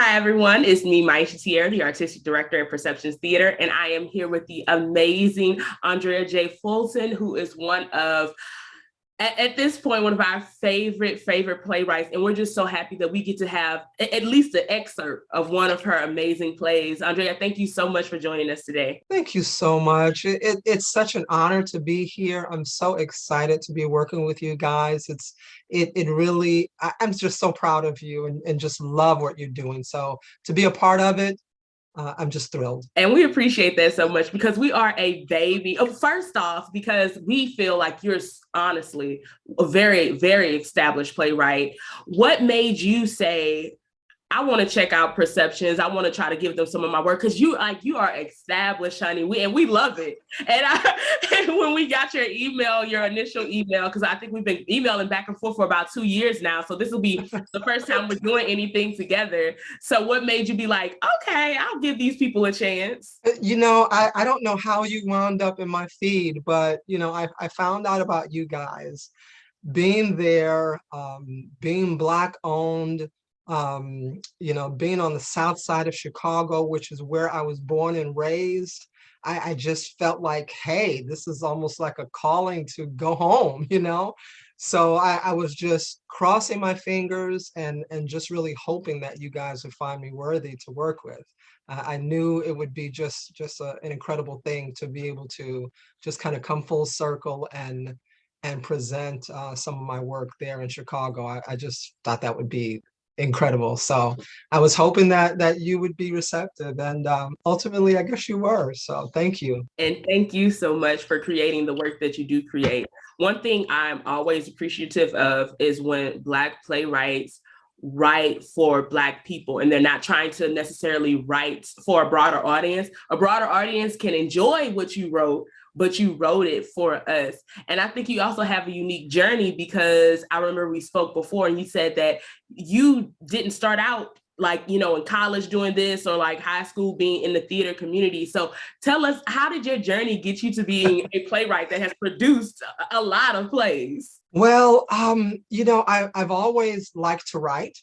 Hi, everyone. It's me, Maisha Tierra, the Artistic Director at Perceptions Theater, and I am here with the amazing Andrea J. Fulton, who is one of at this point, one of our favorite playwrights. And we're just so happy that we get to have at least an excerpt of one of her amazing plays. Andrea, thank you so much for joining us today. Thank you so much. It's such an honor to be here. I'm so excited to be working with you guys. It really, I'm just so proud of you and just love what you're doing. So to be a part of it, I'm just thrilled. And we appreciate that so much because we are a baby. Oh, first off, because we feel like you're honestly a very established playwright. What made you say, I want to check out Perceptions. I want to try to give them some of my work because you are established, honey. We love it. And when we got your email, your initial email, because I think we've been emailing back and forth for about 2 years now. So this will be the first time we're doing anything together. So what made you be like, okay, I'll give these people a chance? I don't know how you wound up in my feed, but I found out about you guys being there, being Black owned, being on the south side of Chicago, which is where I was born and raised. I just felt like, hey, this is almost like a calling to go home, you know? So I was just crossing my fingers and just really hoping that you guys would find me worthy to work with. I knew it would be an incredible thing to be able to just kind of come full circle and present some of my work there in Chicago. I just thought that would be incredible. So I was hoping that you would be receptive, and ultimately, I guess you were. So thank you. And thank you so much for creating the work that you do create. One thing I'm always appreciative of is when Black playwrights write for Black people and they're not trying to necessarily write for a broader audience. A broader audience can enjoy what you wrote, but you wrote it for us. And I think you also have a unique journey because I remember we spoke before and you said that you didn't start out like, in college doing this or like high school being in the theater community. So tell us, how did your journey get you to being a playwright that has produced a lot of plays? Well, I've always liked to write,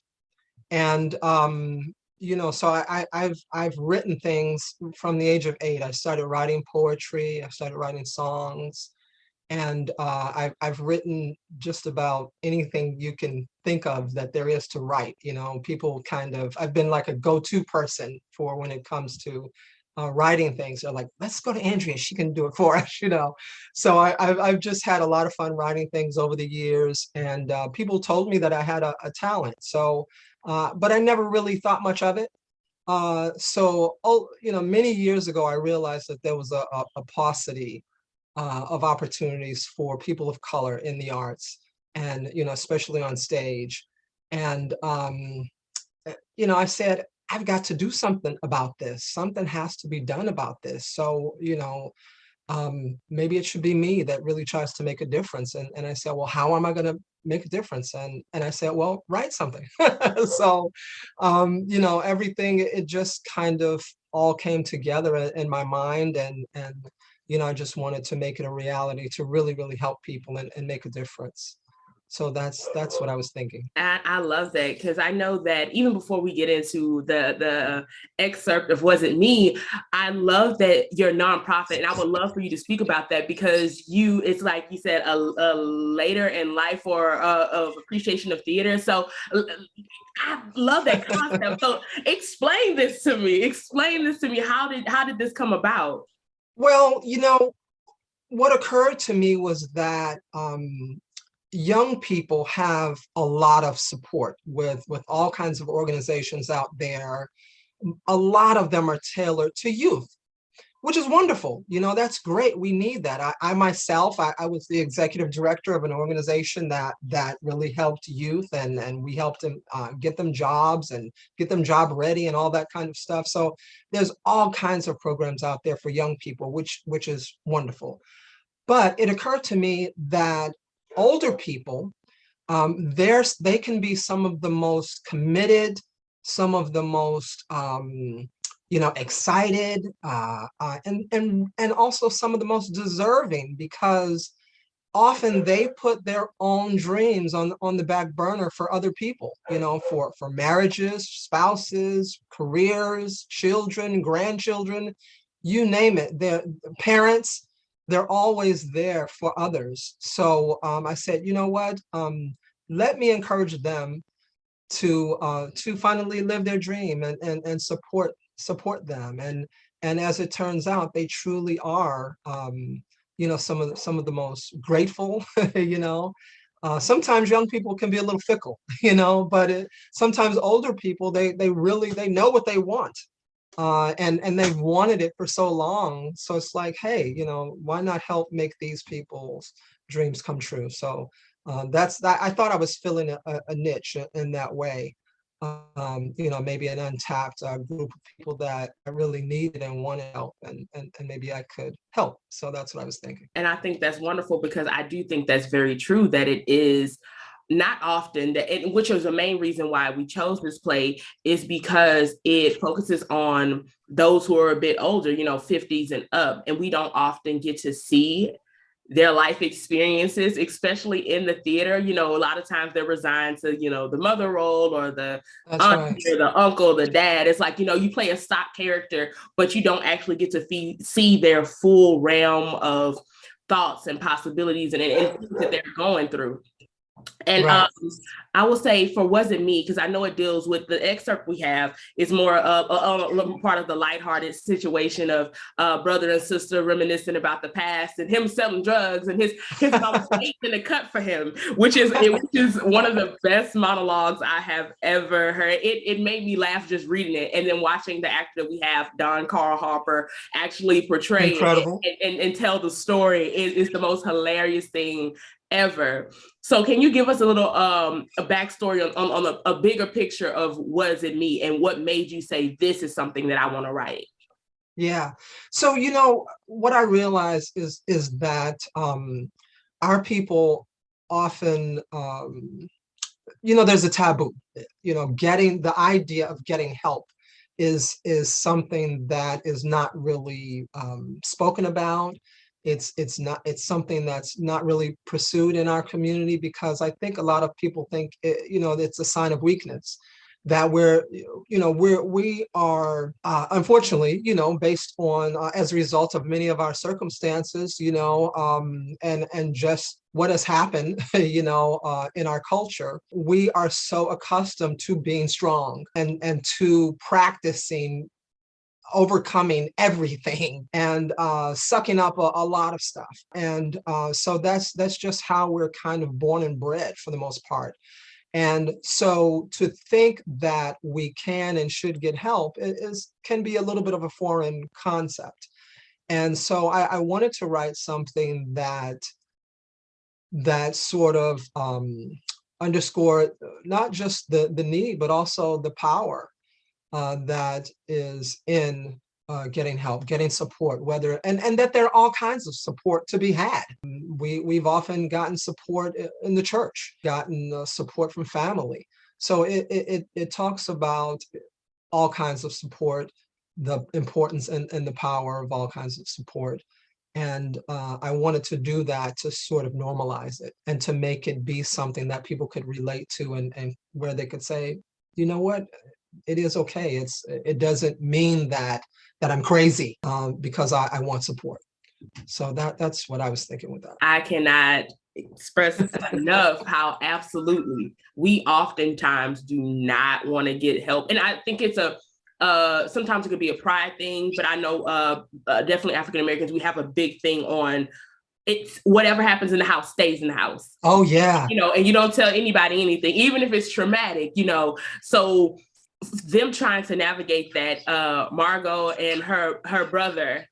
and so I've written things from the age of 8. I started writing poetry. I started writing songs. And I've written just about anything you can think of that there is to write. People I've been like a go-to person for when it comes to writing things. They're like, let's go to Andrea, she can do it for us. So I've just had a lot of fun writing things over the years, and people told me that I had a talent. So, but I never really thought much of it. Many years ago, I realized that there was a paucity of opportunities for people of color in the arts, and especially on stage. And I said, I've got to do something about this. Something has to be done about this. So maybe it should be me that really tries to make a difference. And I said, well, how am I going to make a difference? And I said, well, write something. So everything, it just kind of all came together in my mind, and I just wanted to make it a reality to really help people and make a difference. So that's what I was thinking. I love that because I know that even before we get into the excerpt of Was It Me, I love that you're a nonprofit, and I would love for you to speak about that because it's like you said, a later in life or of appreciation of theater. So I love that concept. So explain this to me. Explain this to me. How did this come about? Well, what occurred to me was that young people have a lot of support with all kinds of organizations out there. A lot of them are tailored to youth, which is wonderful. That's great. We need that. I myself, I was the executive director of an organization that really helped youth, and we helped them get them jobs and get them job ready and all that kind of stuff. So there's all kinds of programs out there for young people, which is wonderful. But it occurred to me that older people, they can be some of the most committed, some of the most excited, and also some of the most deserving, because often they put their own dreams on the back burner for other people, for marriages, spouses, careers, children, grandchildren, you name it. Their parents, they're always there for others. So I said, you know what? Let me encourage them to finally live their dream and support them. And as it turns out, they truly are, some of the most grateful, sometimes young people can be a little fickle, but sometimes older people, they really, they know what they want. And they've wanted it for so long. So it's like, hey, why not help make these people's dreams come true? So that's that. I thought I was filling a niche in that way. Maybe an untapped group of people that I really needed and wanted help, and maybe I could help. So that's what I was thinking. And I think that's wonderful, because I do think that's very true, that it is not often that, which was the main reason why we chose this play, is because it focuses on those who are a bit older, 50s and up, and we don't often get to see their life experiences, especially in the theater. A lot of times they're resigned to, the mother role or the aunt or the uncle, the dad. It's like, you play a stock character, but you don't actually get to see their full realm of thoughts and possibilities and things that they're going through. And I will say, for Wasn't Me, because I know it deals with, the excerpt we have is more of a part of the lighthearted situation of brother and sister reminiscing about the past, and him selling drugs, and his mom in the cut for him, which is one of the best monologues I have ever heard. It made me laugh just reading it, and then watching the actor that we have, Don Carl Harper, actually portray it and tell the story is the most hilarious thing ever. So can you give us a little a backstory on a bigger picture of Wasn't Me, and what made you say, this is something that I want to write? Yeah. So, what I realize is that our people often, there's a taboo. Getting the idea of getting help is something that is not really spoken about. It's something that's not really pursued in our community, because I think a lot of people think it's a sign of weakness, that we are unfortunately, based on as a result of many of our circumstances, and just what has happened, in our culture, we are so accustomed to being strong and to practicing overcoming everything and sucking up a lot of stuff. And so that's just how we're kind of born and bred for the most part. And so to think that we can and should get help can be a little bit of a foreign concept. And so I wanted to write something that sort of underscored not just the need, but also the power that is in getting help, getting support, and that there are all kinds of support to be had. We've often gotten support in the church, gotten support from family. So it talks about all kinds of support, the importance and the power of all kinds of support. And I wanted to do that to sort of normalize it and to make it be something that people could relate to, and where they could say, you know what, it is okay. It doesn't mean that I'm crazy because I want support. So that's what I was thinking with that. I cannot express enough how absolutely we oftentimes do not want to get help. And I think it's sometimes it could be a pride thing, but I know definitely African Americans, we have a big thing on, it's whatever happens in the house stays in the house. Oh yeah. And you don't tell anybody anything, even if it's traumatic, so them trying to navigate that, Margot and her brother,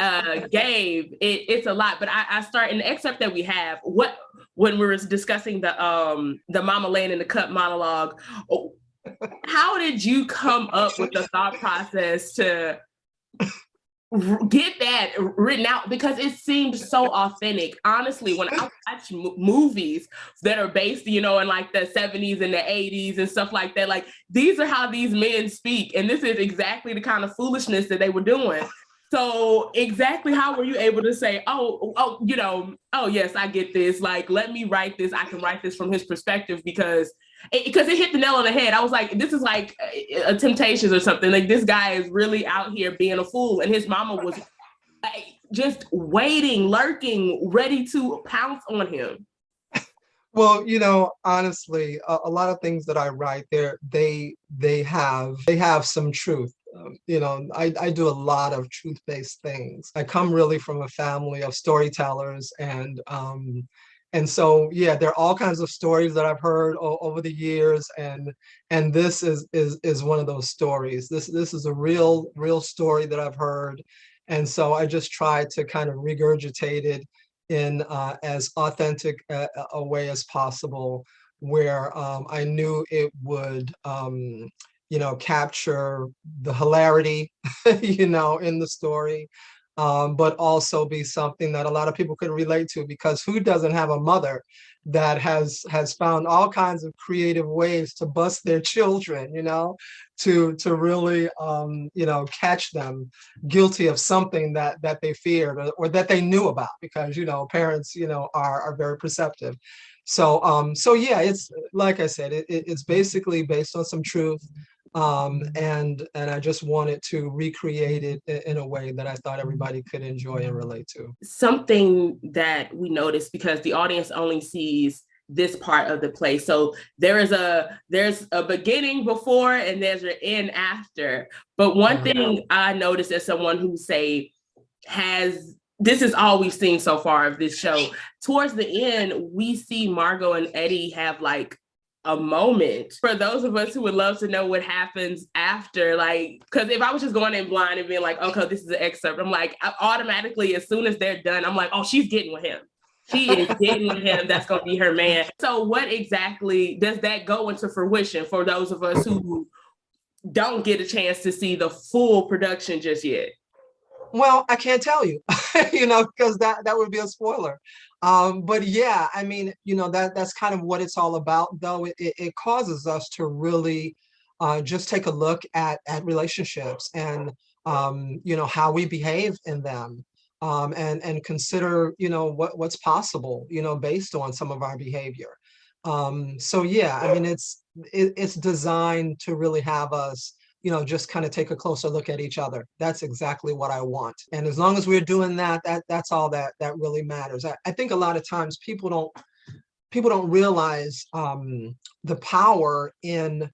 Gabe, it's a lot. But I start in the excerpt that we have, when we were discussing the mama laying in the cut monologue, how did you come up with the thought process to get that written out? Because it seemed so authentic. Honestly, when I watch movies that are based, in like the 70s and the 80s and stuff like that, like these are how these men speak. And this is exactly the kind of foolishness that they were doing. So exactly how were you able to say, oh yes, I get this. Like, let me write this. I can write this from his perspective because it hit the nail on the head. I was like, this is like a Temptations or something. Like this guy is really out here being a fool, and his mama was like, just waiting, lurking, ready to pounce on him. Well, honestly, a lot of things that I write there, they have some truth. I do a lot of truth-based things. I come really from a family of storytellers, and so yeah, there are all kinds of stories that I've heard over the years, and this is one of those stories. This is a real story that I've heard, and so I just try to kind of regurgitate it in as authentic a way as possible, where I knew it would, capture the hilarity, in the story, but also be something that a lot of people could relate to, because who doesn't have a mother that has found all kinds of creative ways to bust their children, to really, catch them guilty of something that they feared, or that they knew about, because parents are very perceptive. So yeah, it's like I said, it's basically based on some truth, and I just wanted to recreate it in a way that I thought everybody could enjoy and relate to. Something that we noticed, because the audience only sees this part of the play. So there's a beginning before and there's an end after. But one thing I noticed as someone who this is all we've seen so far of this show. Towards the end, we see Margot and Eddie have like a moment. For those of us who would love to know what happens after, like, because if I was just going in blind and being like, okay, this is an excerpt, I'm like, automatically, as soon as they're done, I'm like, oh, she's getting with him. She is getting with him. That's going to be her man. So what exactly does that go into fruition for those of us who don't get a chance to see the full production just yet? Well, I can't tell you, because that would be a spoiler. But yeah, I mean, that's kind of what it's all about, though. It causes us to really just take a look at relationships, and how we behave in them, and consider what's possible, based on some of our behavior. So yeah, I mean, it's designed to really have us just kind of take a closer look at each other. That's exactly what I want. And as long as we're doing that, that's all that really matters. I think a lot of times people don't realize the power in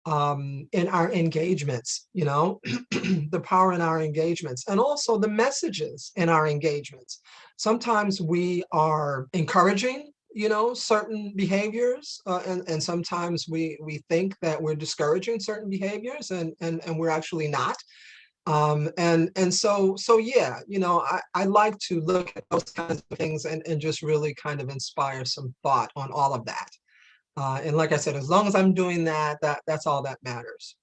our engagements, the power in our engagements, and also the messages in our engagements. Sometimes we are encouraging certain behaviors, and sometimes we think that we're discouraging certain behaviors, and we're actually not. And so yeah, I like to look at those kinds of things, and just really kind of inspire some thought on all of that. And like I said, as long as I'm doing that's all that matters.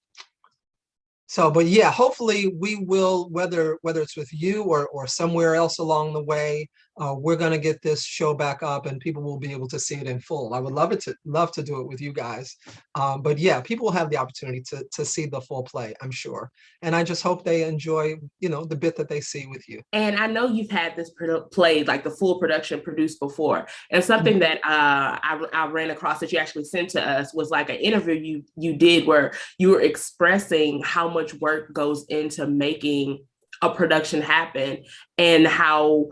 So, but yeah, hopefully we will, whether it's with you or somewhere else along the way, we're going to get this show back up, and people will be able to see it in full. I would love to do it with you guys. But yeah, people will have the opportunity to see the full play, I'm sure. And I just hope they enjoy, the bit that they see with you. And I know you've had this play, like the full production, produced before. And something that I ran across that you actually sent to us was like an interview you did where you were expressing how much work goes into making a production happen, and how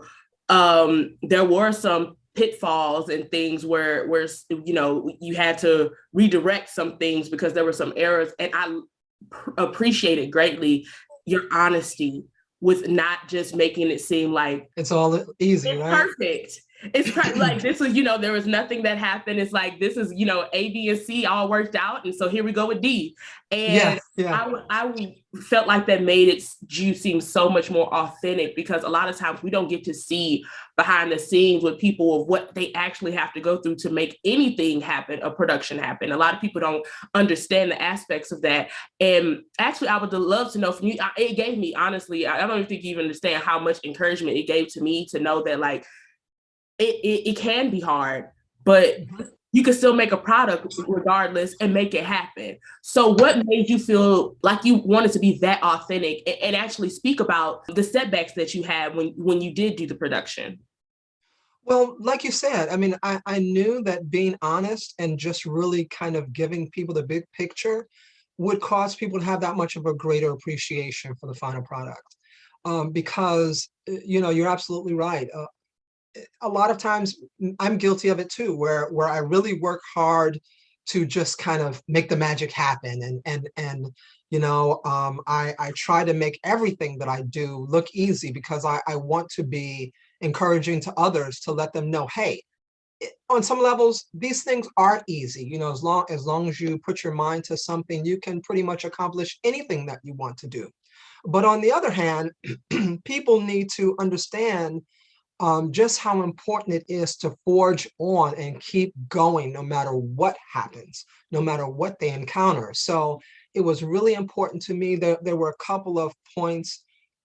there were some pitfalls and things where you had to redirect some things because there were some errors. And I appreciated greatly your honesty with not just making it seem like it's all easy, it's right? perfect. It's like this was, there was nothing that happened. It's like this is, A, B, and C all worked out, and so here we go with D. And I felt like that made you seem so much more authentic, because a lot of times we don't get to see behind the scenes with people of what they actually have to go through to make anything happen, a production happen. A lot of people don't understand the aspects of that. And actually, I would love to know from you. It gave me, honestly, I don't even think you even understand how much encouragement it gave to me to know that, like, it can be hard, but you can still make a product regardless and make it happen. So what made you feel like you wanted to be that authentic and actually speak about the setbacks that you had when you did do the production? Well, like you said, I mean, I knew that being honest and just really kind of giving people the big picture would cause people to have that much of a greater appreciation for the final product. Because, you're absolutely right. A lot of times I'm guilty of it too, where I really work hard to just kind of make the magic happen. I try to make everything that I do look easy because I want to be encouraging to others to let them know, hey, on some levels, these things are easy. As long as you put your mind to something, you can pretty much accomplish anything that you want to do. But on the other hand, people need to understand just how important it is to forge on and keep going no matter what happens, no matter what they encounter. So it was really important to me that there were a couple of points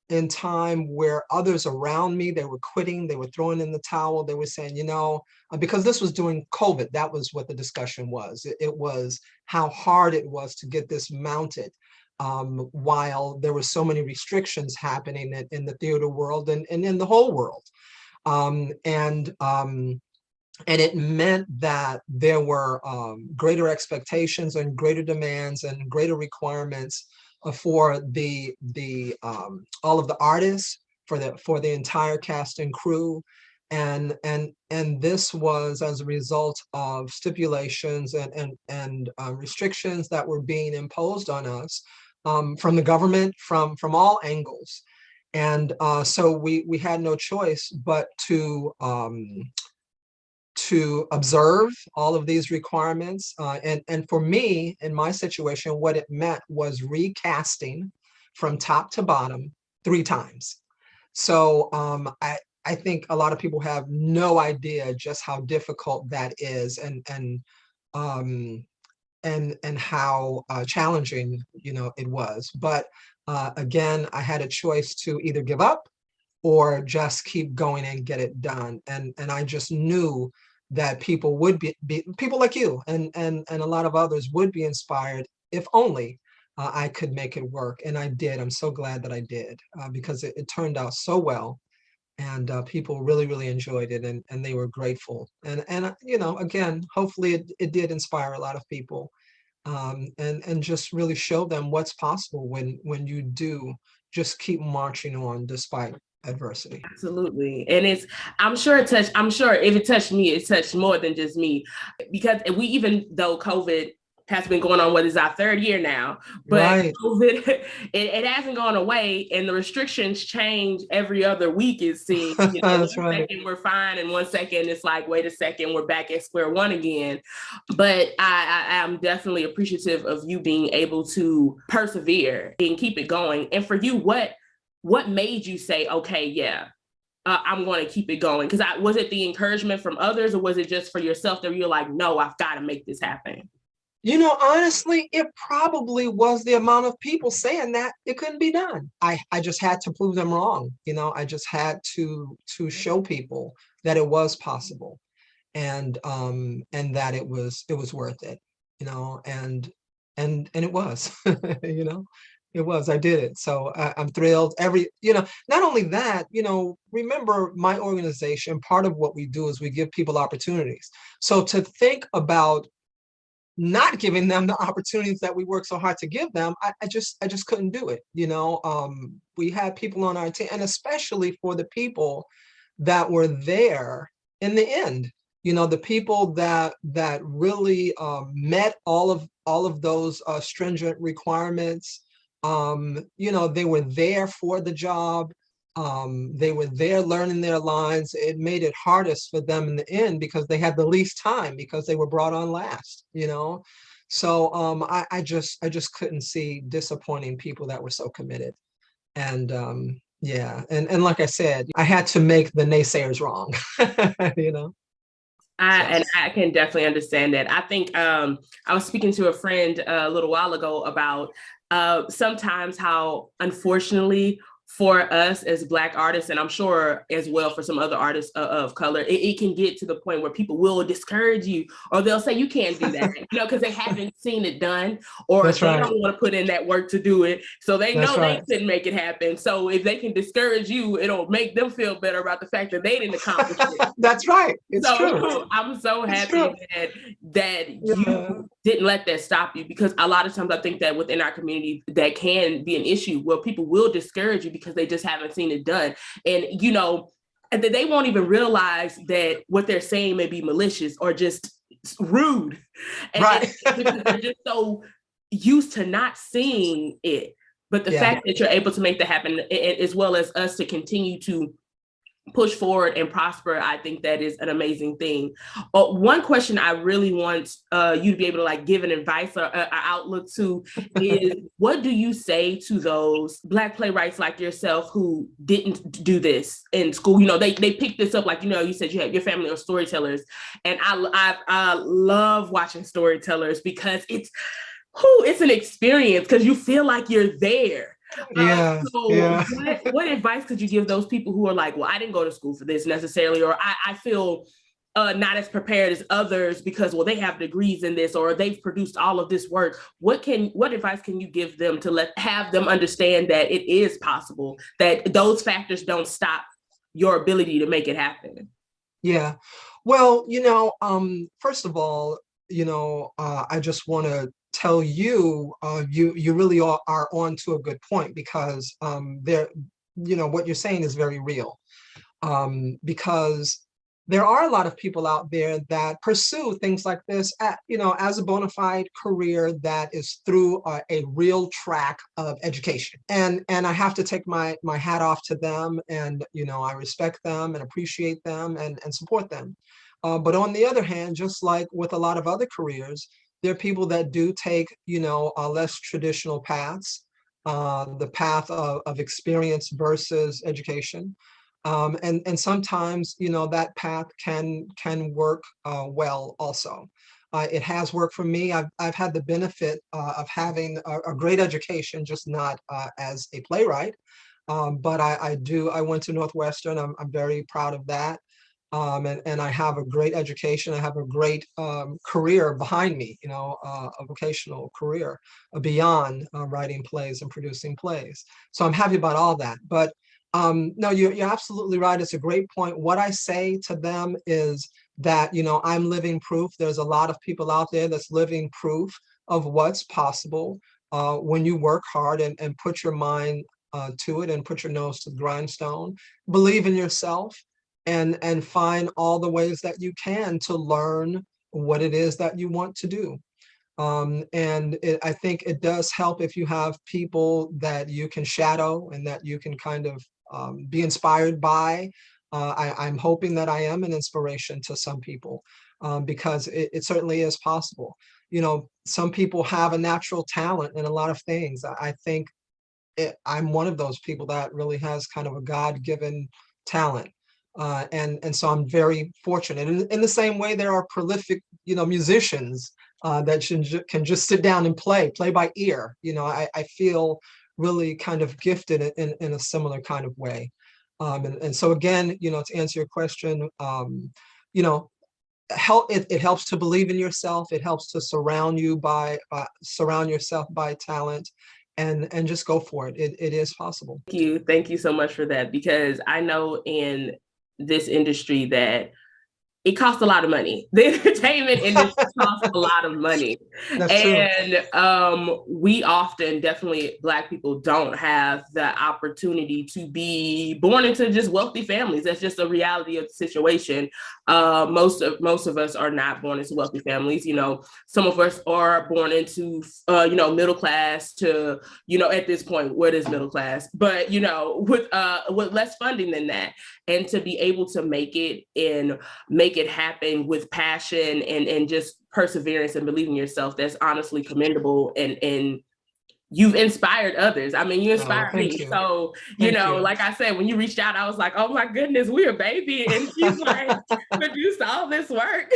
in time where others around me, they were quitting, they were throwing in the towel, they were saying, because this was during COVID, that was what the discussion was. It was how hard it was to get this mounted. While there were so many restrictions happening in the theater world and in the whole world. Um, and um, and it meant that there were greater expectations and greater demands and greater requirements for the all of the artists, for the entire cast and crew. And this was as a result of stipulations and restrictions that were being imposed on us from the government, from all angles. And so we had no choice but to observe all of these requirements. And for me, in my situation, what it meant was recasting from top to bottom 3 times. So I think a lot of people have no idea just how difficult that is, um, and how challenging it was. But again, I had a choice to either give up or just keep going and get it done. And I just knew that people would be people like you and a lot of others would be inspired if only I could make it work. And I did. I'm so glad that I did because it turned out so well. And people really, really enjoyed it, and they were grateful. And again, hopefully it did inspire a lot of people, and just really show them what's possible when you do just keep marching on despite adversity. Absolutely. And I'm sure if it touched me, it touched more than just me. Because even though COVID has been going on, what is our 3rd year now, but Right. COVID, it hasn't gone away, and the restrictions change every other week, it seems. That's One right. second we're fine, and 1 second it's like, wait a second, we're back at square one again. But I am definitely appreciative of you being able to persevere and keep it going. And for you, what made you say, okay, yeah, I'm going to keep it going? Because was it the encouragement from others, or was it just for yourself that you're like, no, I've got to make this happen? Honestly, it probably was the amount of people saying that it couldn't be done. I just had to prove them wrong. I just had to show people that it was possible, and that it was worth it. And it was. you know it was. I did it. So I'm thrilled. Not only that, remember my organization, part of what we do is we give people opportunities. So to think about not giving them the opportunities that we work so hard to give them, I just couldn't do it. We had people on our team, and especially for the people that were there in the end, the people that really met all of those stringent requirements. They were there for the job. They were there learning their lines. It made it hardest for them in the end because they had the least time because they were brought on last. So I just couldn't see disappointing people that were so committed. And yeah, and like I said, I had to make the naysayers wrong. you know. So And I can definitely understand that. I think I was speaking to a friend a little while ago about sometimes how, unfortunately, for us as Black artists, and I'm sure as well for some other artists of color, it can get to the point where people will discourage you, or they'll say you can't do that, because they haven't seen it done, or That's they right. don't want to put in that work to do it. So they That's know they right. couldn't make it happen. So if they can discourage you, it'll make them feel better about the fact that they didn't accomplish it. That's right. It's true. So I'm so It's happy true. that Yeah. you didn't let that stop you, because a lot of times I think that within our community that can be an issue where people will discourage you because they just haven't seen it done. And and they won't even realize that what they're saying may be malicious or just rude. Right. Because they're just so used to not seeing it. But the fact that you're able to make that happen, as well as us to continue to push forward and prosper, I think that is an amazing thing. One question I really want you to be able to give an advice or an outlook to is, what do you say to those Black playwrights like yourself who didn't do this in school? They picked this up, you said you had your family are storytellers, and I love watching storytellers because it's an experience, because you feel like you're there. Yeah. So what advice could you give those people who are like, well, I didn't go to school for this necessarily, or I feel not as prepared as others because, well, they have degrees in this, or they've produced all of this work. What advice can you give them to have them understand that it is possible, that those factors don't stop your ability to make it happen? Yeah. Well, first of all, I just want to tell you, you really are on to a good point, because what you're saying is very real. Because there are a lot of people out there that pursue things like this, as a bona fide career that is through a real track of education. And I have to take my hat off to them, and I respect them and appreciate them and support them. But on the other hand, just like with a lot of other careers, there are people that do take less traditional paths, the path of experience versus education. And sometimes that path can work well also. It has worked for me. I've had the benefit of having a great education, just not as a playwright. But I went to Northwestern. I'm very proud of that. And I have a great education. I have a great career behind me, a vocational career beyond writing plays and producing plays. So I'm happy about all that. But no, you're absolutely right. It's a great point. What I say to them is that, I'm living proof. There's a lot of people out there that's living proof of what's possible when you work hard and put your mind to it and put your nose to the grindstone. Believe in yourself and find all the ways that you can to learn what it is that you want to do. I think it does help if you have people that you can shadow and that you can kind of be inspired by. I'm hoping that I am an inspiration to some people, because it certainly is possible. Some people have a natural talent in a lot of things. I think I'm one of those people that really has kind of a God-given talent. And so I'm very fortunate. In the same way, there are prolific, musicians that can just sit down and play by ear. I feel really kind of gifted in a similar kind of way. And so again, to answer your question, it helps to believe in yourself. It helps to surround yourself by talent, and just go for it. It is possible. Thank you so much for that, because I know in this industry that it costs a lot of money. The entertainment industry costs a lot of money. That's and we often, definitely Black people, don't have the opportunity to be born into just wealthy families. That's just a reality of the situation. Most of us are not born into wealthy families. Some of us are born into middle class to, at this point, what is middle class? But with less funding than that. And to be able to make it happen with passion and just perseverance and believing in yourself, that's honestly commendable. And you've inspired others. I mean, you inspired me. You. So, you. Like I said, when you reached out, I was like, oh my goodness, we're a baby. And she's like, produced all this work.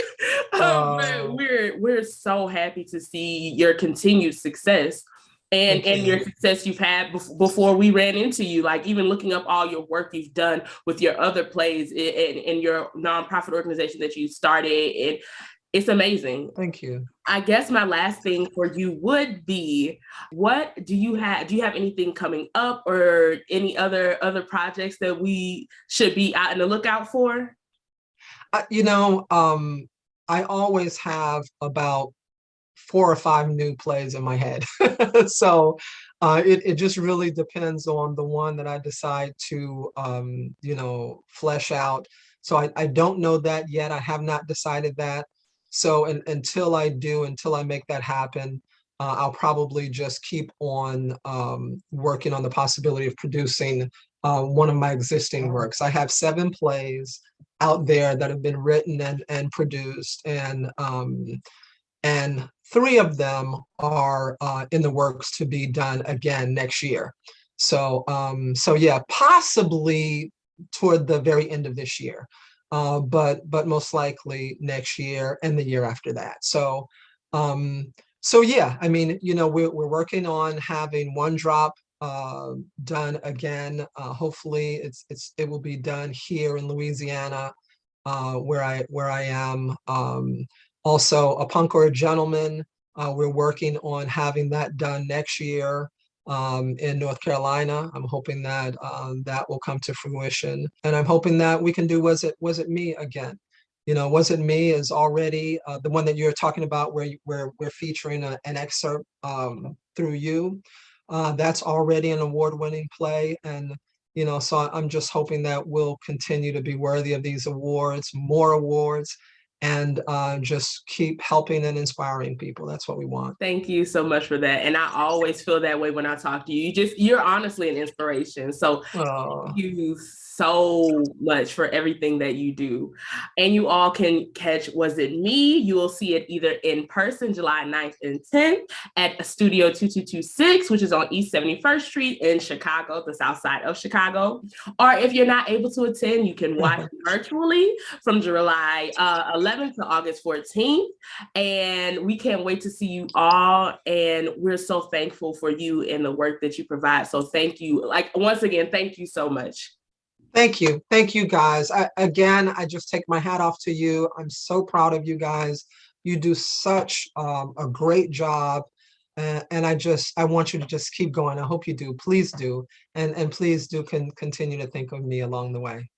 But we're so happy to see your continued success. Thank and your you. success you've had before we ran into you. Like even looking up all your work you've done with your other plays in your nonprofit organization that you started, and it's amazing. Thank you. I guess my last thing for you would be, what do you have? Do you have anything coming up or any other projects that we should be out in the lookout for? You know, I always have about 4 or 5 new plays in my head. So it just really depends on the one that I decide to, flesh out. So I don't know that yet. I have not decided that. So until I do, until I make that happen, I'll probably just keep on working on the possibility of producing one of my existing works. I have 7 plays out there that have been written and produced, and 3 of them are in the works to be done again next year. So yeah, possibly toward the very end of this year, but most likely next year and the year after that. So yeah, I mean, we're working on having one drop done again. Hopefully, it will be done here in Louisiana, where I am. Also, A Punk or a Gentleman, we're working on having that done next year in North Carolina. I'm hoping that that will come to fruition, and I'm hoping that we can do Was It Me again. Was It Me is already the one that you're talking about, where we're featuring an excerpt through you. That's already an award-winning play, and so I'm just hoping that we'll continue to be worthy of these awards, more awards, and just keep helping and inspiring people. That's what we want. Thank you so much for that. And I always feel that way when I talk to you. You're honestly an inspiration. So Oh, you so much for everything that you do. And you all can catch Was It Me? You will see it either in person July 9th and 10th at Studio 2226, which is on East 71st Street in Chicago, the south side of Chicago. Or if you're not able to attend, you can watch virtually from July 11th to August 14th. And we can't wait to see you all. And we're so thankful for you and the work that you provide. So thank you. Like, once again, thank you so much. thank you. Thank you, guys. I just take my hat off to you. I'm so proud of you guys. You do such a great job. And I want you to just keep going. I hope you do. Please do. And please do continue to think of me along the way.